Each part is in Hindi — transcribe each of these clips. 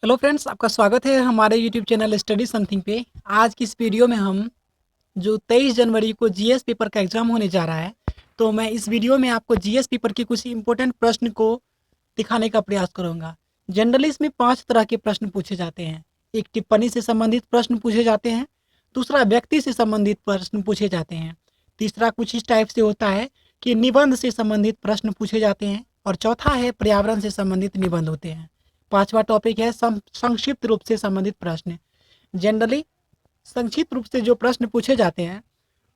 हेलो फ्रेंड्स, आपका स्वागत है हमारे यूट्यूब चैनल स्टडी समथिंग पे। आज की इस वीडियो में हम जो 23 जनवरी को जीएस पेपर का एग्ज़ाम होने जा रहा है, तो मैं इस वीडियो में आपको जीएस पेपर के कुछ इंपॉर्टेंट प्रश्न को दिखाने का प्रयास करूंगा। जनरली इसमें 5 तरह के प्रश्न पूछे जाते हैं। एक टिप्पणी से संबंधित प्रश्न पूछे जाते हैं, दूसरा व्यक्ति से संबंधित प्रश्न पूछे जाते हैं, तीसरा कुछ इस टाइप से होता है कि निबंध से संबंधित प्रश्न पूछे जाते हैं, और चौथा है पर्यावरण से संबंधित निबंध होते हैं। पांचवा टॉपिक है संक्षिप्त रूप से संबंधित प्रश्न। जनरली संक्षिप्त रूप से जो प्रश्न पूछे जाते हैं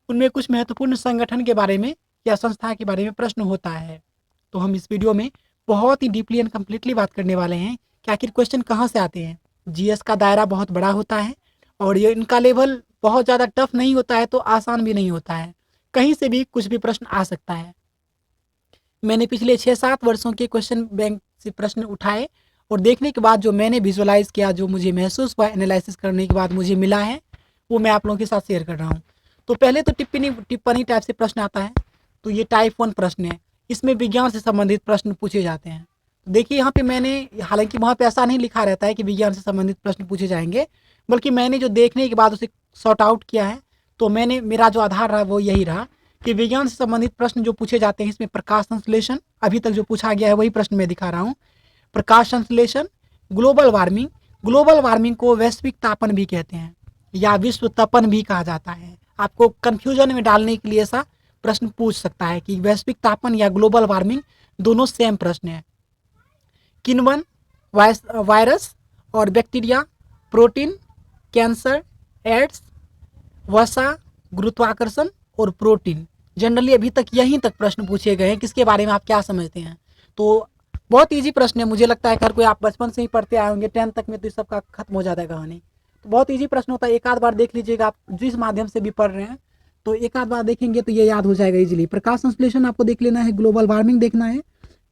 उनमें कुछ महत्वपूर्ण संगठन के बारे में या संस्था के बारे में प्रश्न होता है। तो हम इस वीडियो में बहुत ही डीपली एंड कम्प्लीटली बात करने वाले हैं कि आखिर क्वेश्चन कहाँ से आते हैं। जीएस का दायरा बहुत बड़ा होता है और ये इनका लेवल बहुत ज़्यादा टफ नहीं होता है, तो आसान भी नहीं होता है। कहीं से भी कुछ भी प्रश्न आ सकता है। मैंने पिछले 6-7 वर्षों के क्वेश्चन बैंक से प्रश्न उठाए और देखने के बाद जो मैंने विजुअलाइज किया, जो मुझे महसूस हुआ, एनालिसिस करने के बाद मुझे मिला है, वो मैं आप लोगों के साथ शेयर कर रहा हूँ। तो पहले तो टिप्पणी टाइप से प्रश्न आता है। तो ये टाइप 1 प्रश्न है। इसमें विज्ञान से संबंधित प्रश्न पूछे जाते हैं। तो देखिए यहाँ पे मैंने, हालांकि वहाँ पे ऐसा नहीं लिखा रहता है कि विज्ञान से संबंधित प्रश्न पूछे जाएंगे, बल्कि मैंने जो देखने के बाद उसे सॉर्ट आउट किया है, तो मेरा जो आधार रहा वो यही रहा कि विज्ञान से संबंधित प्रश्न जो पूछे जाते हैं, इसमें प्रकाश संश्लेषण अभी तक जो पूछा गया है वही प्रश्न मैं दिखा रहा हूँ। प्रकाश संश्लेषण, ग्लोबल वार्मिंग। ग्लोबल वार्मिंग को वैश्विक तापन भी कहते हैं या विश्व तपन भी कहा जाता है। आपको कंफ्यूजन में डालने के लिए ऐसा प्रश्न पूछ सकता है कि वैश्विक तापन या ग्लोबल वार्मिंग दोनों सेम प्रश्न है। किण्वन, वायरस और बैक्टीरिया, प्रोटीन, कैंसर, एड्स, वसा, गुरुत्वाकर्षण और प्रोटीन। जनरली अभी तक यहीं तक प्रश्न पूछे गए हैं। किसके बारे में आप क्या समझते हैं? तो बहुत इजी प्रश्न है। मुझे लगता है हर कोई, आप बचपन से ही पढ़ते आए होंगे, 10th तक में तो इस सबका खत्म हो जाता है कहानी। तो बहुत इजी प्रश्न होता है। एक आध बार देख लीजिएगा, आप जिस माध्यम से भी पढ़ रहे हैं तो एक आध बार देखेंगे तो ये याद हो जाएगा इजीली। प्रकाश संश्लेषण आपको देख लेना है, ग्लोबल वार्मिंग देखना है,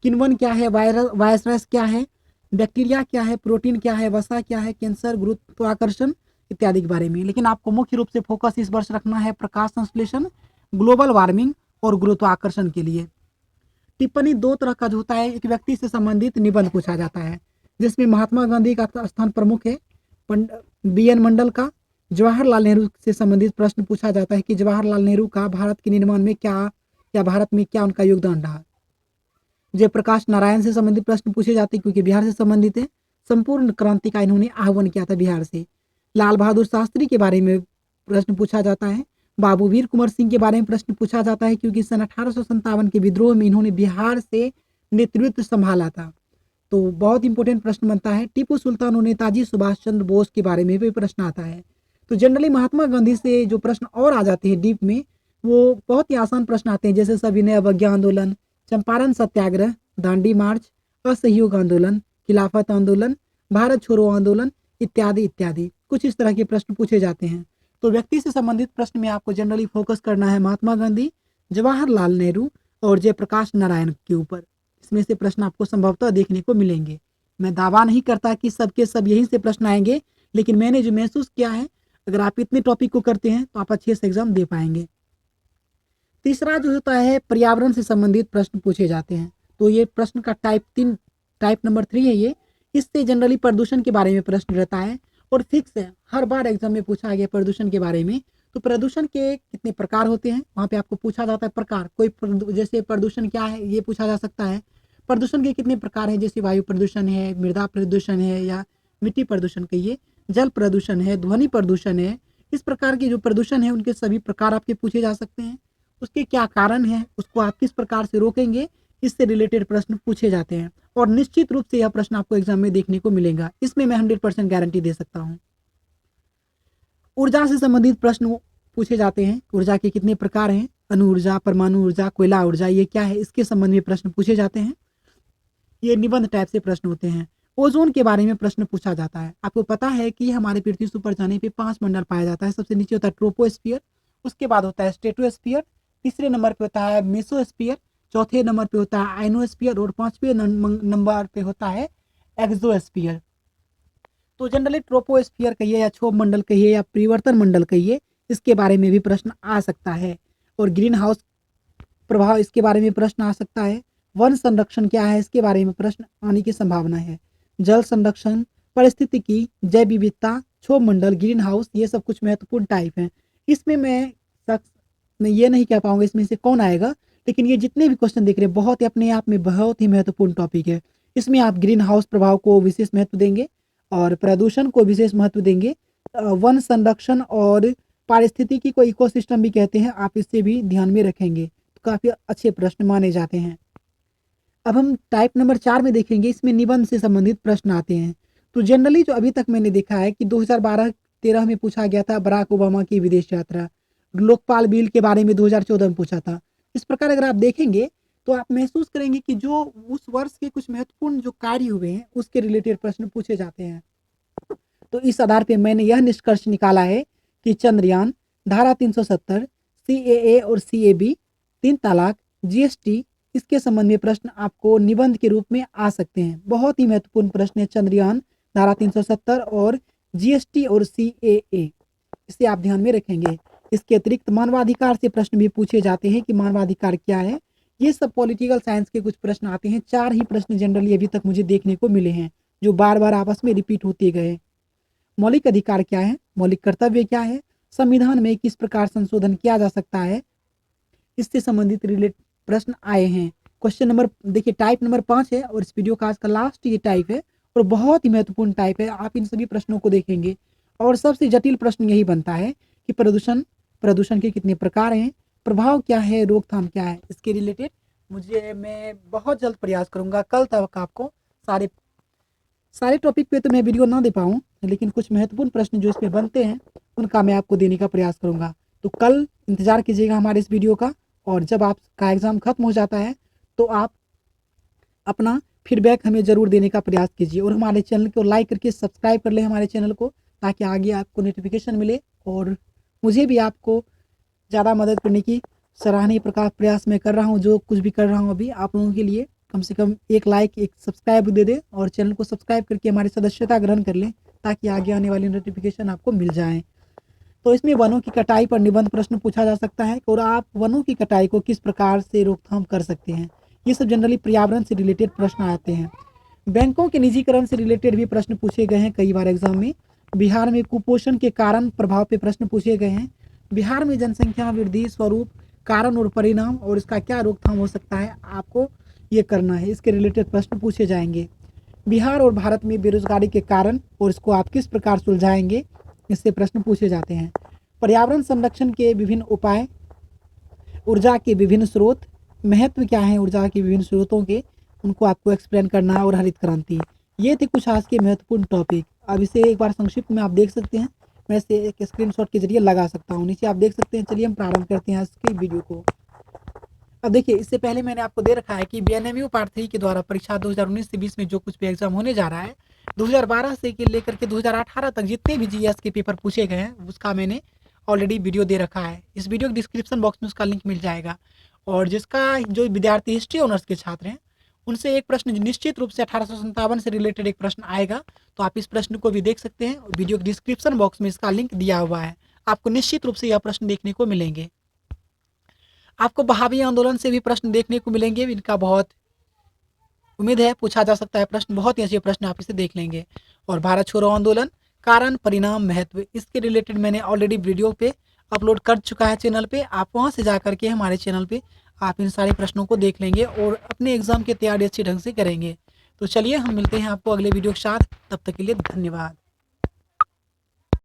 किण्वन क्या है, वायरस क्या है, बैक्टीरिया क्या है, प्रोटीन क्या है, वसा क्या है, कैंसर, गुरुत्वाकर्षण इत्यादि के बारे में। लेकिन आपको मुख्य रूप से फोकस इस वर्ष रखना है प्रकाश संश्लेषण, ग्लोबल वार्मिंग और गुरुत्वाकर्षण के लिए। टिप्पणी दो तरह का जो होता है, एक व्यक्ति से संबंधित निबंध पूछा जाता है जिसमें महात्मा गांधी का स्थान प्रमुख है। बी एन मंडल का जवाहरलाल नेहरू से संबंधित प्रश्न पूछा जाता है कि जवाहरलाल नेहरू का भारत के निर्माण में क्या, या भारत में क्या उनका योगदान रहा। जयप्रकाश नारायण से संबंधित प्रश्न पूछे जाते हैं क्योंकि बिहार से संबंधित है। संपूर्ण क्रांति का इन्होंने आह्वान किया था बिहार से। लाल बहादुर शास्त्री के बारे में प्रश्न पूछा जाता है। बाबू वीर कुंवर सिंह के बारे में प्रश्न पूछा जाता है क्योंकि सन 1857 के विद्रोह में इन्होंने बिहार से नेतृत्व संभाला था। तो बहुत इंपॉर्टेंट प्रश्न बनता है। टीपू सुल्तान और नेताजी सुभाष चंद्र बोस के बारे में भी प्रश्न आता है। तो जनरली महात्मा गांधी से जो प्रश्न और आ जाते हैं डीप में, वो बहुत ही आसान प्रश्न आते हैं, जैसे सविनय अवज्ञा आंदोलन, चंपारण सत्याग्रह, दांडी मार्च, असहयोग आंदोलन, खिलाफत आंदोलन, भारत छोड़ो आंदोलन इत्यादि इत्यादि। कुछ इस तरह के प्रश्न पूछे जाते हैं। तो व्यक्ति से संबंधित प्रश्न में आपको जनरली फोकस करना है महात्मा गांधी, जवाहरलाल नेहरू और जयप्रकाश नारायण के ऊपर। इसमें से प्रश्न आपको संभवतः देखने को मिलेंगे। मैं दावा नहीं करता कि सबके सब यहीं से प्रश्न आएंगे, लेकिन मैंने जो महसूस किया है, अगर आप इतने टॉपिक को करते हैं तो आप अच्छे से एग्जाम दे पाएंगे। तीसरा जो होता है, पर्यावरण से संबंधित प्रश्न पूछे जाते हैं। तो ये प्रश्न का टाइप नंबर 3 है ये। इससे जनरली प्रदूषण के बारे में प्रश्न रहता है और फिक्स है, हर बार एग्जाम में पूछा गया प्रदूषण के बारे में। तो प्रदूषण के कितने प्रकार होते हैं वहाँ पे आपको पूछा जाता है प्रकार। जैसे प्रदूषण क्या है ये पूछा जा सकता है। प्रदूषण के कितने प्रकार हैं, जैसे वायु प्रदूषण है, मृदा प्रदूषण है, या मिट्टी प्रदूषण कहिए, जल प्रदूषण है, ध्वनि प्रदूषण है। इस प्रकार के जो प्रदूषण है उनके सभी प्रकार आपके पूछे जा सकते हैं। उसके क्या कारण है, उसको आप किस प्रकार से रोकेंगे, इससे रिलेटेड प्रश्न पूछे जाते हैं। और निश्चित रूप से यह प्रश्न आपको एग्जाम में देखने को मिलेगा, इसमें मैं 100% गारंटी दे सकता हूँ। ऊर्जा से संबंधित प्रश्न पूछे जाते हैं। ऊर्जा के कितने प्रकार हैं, अणु ऊर्जा, परमाणु ऊर्जा, कोयला ऊर्जा, ये क्या है, इसके संबंध में प्रश्न पूछे जाते हैं। ये निबंध टाइप से प्रश्न होते हैं। ओजोन के बारे में प्रश्न पूछा जाता है। आपको पता है कि हमारे पृथ्वी से ऊपर जाने पे 5 मंडल पाया जाता है। सबसे नीचे होता है ट्रोपोस्फियर, उसके बाद होता है स्ट्रेटोस्फियर, तीसरे नंबर पे होता है मेसोस्फियर, चौथे नंबर पे होता है आइनोस्फियर और पांचवें नंबर पे होता है एक्सोस्फियर। तो जनरली ट्रोपोस्फियर कहिए या क्षोभ मंडल कहिए या परिवर्तन मंडल कहिए, इसके बारे में भी प्रश्न आ सकता है। और ग्रीन हाउस प्रभाव, इसके बारे में प्रश्न आ सकता है। वन संरक्षण क्या है, इसके बारे में प्रश्न आने की संभावना है। जल संरक्षण, पारिस्थितिकी, जैव विविधता, क्षोभ मंडल, ग्रीन हाउस, ये सब कुछ महत्वपूर्ण टाइप हैं। इसमें मैं ये नहीं कह पाऊंगा इसमें से कौन आएगा, लेकिन ये जितने भी क्वेश्चन देख रहे हैं बहुत ही अपने आप में बहुत ही महत्वपूर्ण टॉपिक है। इसमें आप ग्रीन हाउस प्रभाव को विशेष महत्व देंगे और प्रदूषण को विशेष महत्व देंगे। वन संरक्षण और पारिस्थितिकी को इकोसिस्टम भी कहते हैं, आप इससे भी ध्यान में रखेंगे। तो काफ़ी अच्छे प्रश्न माने जाते हैं। अब हम टाइप नंबर 4 में देखेंगे, इसमें निबंध से संबंधित प्रश्न आते हैं। तो जनरली जो अभी तक मैंने देखा है कि 2012-13 में पूछा गया था बराक ओबामा की विदेश यात्रा, लोकपाल बिल के बारे में 2014 में पूछा था। इस प्रकार अगर आप देखेंगे तो आप महसूस करेंगे कि जो उस वर्ष के कुछ महत्वपूर्ण जो कार्य हुए हैं उसके रिलेटेड प्रश्न पूछे जाते हैं। तो इस आधार पे मैंने यह निष्कर्ष निकाला है कि चंद्रयान, धारा 370, सीएए और सीएबी, 3 तलाक, जीएसटी, इसके संबंध में प्रश्न आपको निबंध के रूप में आ सकते हैं। बहुत ही महत्वपूर्ण प्रश्न है चंद्रयान, धारा 370 और जीएसटी और सीएए, इसे आप ध्यान में रखेंगे। इसके अतिरिक्त मानवाधिकार से प्रश्न भी पूछे जाते हैं कि मानवाधिकार क्या है। ये सब पॉलिटिकल साइंस के कुछ प्रश्न आते हैं। 4 ही प्रश्न जनरली अभी तक मुझे देखने को मिले हैं जो बार बार आपस में रिपीट होते गए। मौलिक अधिकार क्या है, मौलिक कर्तव्य क्या है, संविधान में किस प्रकार संशोधन किया जा सकता है, इससे संबंधित रिलेट प्रश्न आए हैं। क्वेश्चन नंबर देखिए टाइप नंबर 5 है और इस वीडियो का आज का लास्ट ये टाइप है और बहुत ही महत्वपूर्ण टाइप है। आप इन सभी प्रश्नों को देखेंगे और सबसे जटिल प्रश्न यही बनता है कि प्रदूषण के कितने प्रकार हैं, प्रभाव क्या है, रोकथाम क्या है। इसके रिलेटेड मैं बहुत जल्द प्रयास करूंगा कल तक आपको सारे टॉपिक पे तो मैं वीडियो ना दे पाऊँ, लेकिन कुछ महत्वपूर्ण प्रश्न जो इसमें बनते हैं उनका मैं आपको देने का प्रयास करूंगा। तो कल इंतजार कीजिएगा हमारे इस वीडियो का, और जब आपका एग्ज़ाम खत्म हो जाता है तो आप अपना फीडबैक हमें ज़रूर देने का प्रयास कीजिए और हमारे चैनल को लाइक करके सब्सक्राइब कर लें हमारे चैनल को, ताकि आगे आपको नोटिफिकेशन मिले और मुझे भी आपको ज़्यादा मदद करने की सराहनीय प्रयास मैं कर रहा हूँ। जो कुछ भी कर रहा हूँ अभी आप लोगों के लिए, कम से कम एक लाइक एक सब्सक्राइब दे दें और चैनल को सब्सक्राइब करके हमारी सदस्यता ग्रहण कर लें, ताकि आगे आने वाली नोटिफिकेशन आपको मिल जाए। तो इसमें वनों की कटाई पर निबंध प्रश्न पूछा जा सकता है और आप वनों की कटाई को किस प्रकार से रोकथाम कर सकते हैं। ये सब जनरली पर्यावरण से रिलेटेड प्रश्न आते हैं। बैंकों के निजीकरण से रिलेटेड भी प्रश्न पूछे गए हैं कई बार एग्जाम में। बिहार में कुपोषण के कारण प्रभाव पे प्रश्न पूछे गए हैं। बिहार में जनसंख्या वृद्धि स्वरूप कारण और परिणाम और इसका क्या रोकथाम हो सकता है, आपको ये करना है। इसके रिलेटेड प्रश्न पूछे जाएंगे। बिहार और भारत में बेरोजगारी के कारण और इसको आप किस प्रकार सुलझाएंगे, इससे प्रश्न पूछे जाते हैं। पर्यावरण संरक्षण के विभिन्न उपाय, ऊर्जा के विभिन्न स्रोत, महत्व क्या है ऊर्जा के विभिन्न स्रोतों के, उनको आपको एक्सप्लेन करना है, और हरित क्रांति। ये थे कुछ आज के महत्वपूर्ण टॉपिक। अब इसे एक बार संक्षिप्त में आप देख सकते हैं, मैं इसे एक स्क्रीनशॉट के जरिए लगा सकता हूँ, नीचे आप देख सकते हैं। चलिए हम प्रारंभ करते हैं इसकी वीडियो को। अब देखिए, इससे पहले मैंने आपको दे रखा है कि बीएनएमयू पार्ट 3 के द्वारा परीक्षा 2019 से 20 में जो कुछ भी एग्जाम होने जा रहा है, 2012 से लेकर के 2018 तक जितने भी जीएस के पेपर पूछे गए हैं उसका मैंने ऑलरेडी वीडियो दे रखा है। इस वीडियो के डिस्क्रिप्शन बॉक्स में उसका लिंक मिल जाएगा। और जो विद्यार्थी हिस्ट्री ऑनर्स के छात्र हैं उनसे एक प्रश्न निश्चित रूप से 1857 से रिलेटेड एक प्रश्न आएगा, तो आप इस प्रश्न को भी देख सकते हैं। वीडियो के डिस्क्रिप्शन बॉक्स में इसका लिंक दिया हुआ है, आपको निश्चित रूप से यह प्रश्न देखने को मिलेंगे। आपको बहावी आंदोलन से भी प्रश्न देखने को मिलेंगे, इनका बहुत उम्मीद है पूछा जा सकता है प्रश्न, बहुत ही अच्छे प्रश्न आप इसे देख लेंगे। और भारत छोड़ो आंदोलन, कारण परिणाम महत्व, इसके रिलेटेड मैंने ऑलरेडी वीडियो पे अपलोड कर चुका है चैनल पे। आप वहां से जा करके हमारे चैनल पे आप इन सारे प्रश्नों को देख लेंगे और अपने एग्जाम की तैयारी अच्छी ढंग से करेंगे। तो चलिए हम मिलते हैं आपको अगले वीडियो के साथ, तब तक के लिए धन्यवाद।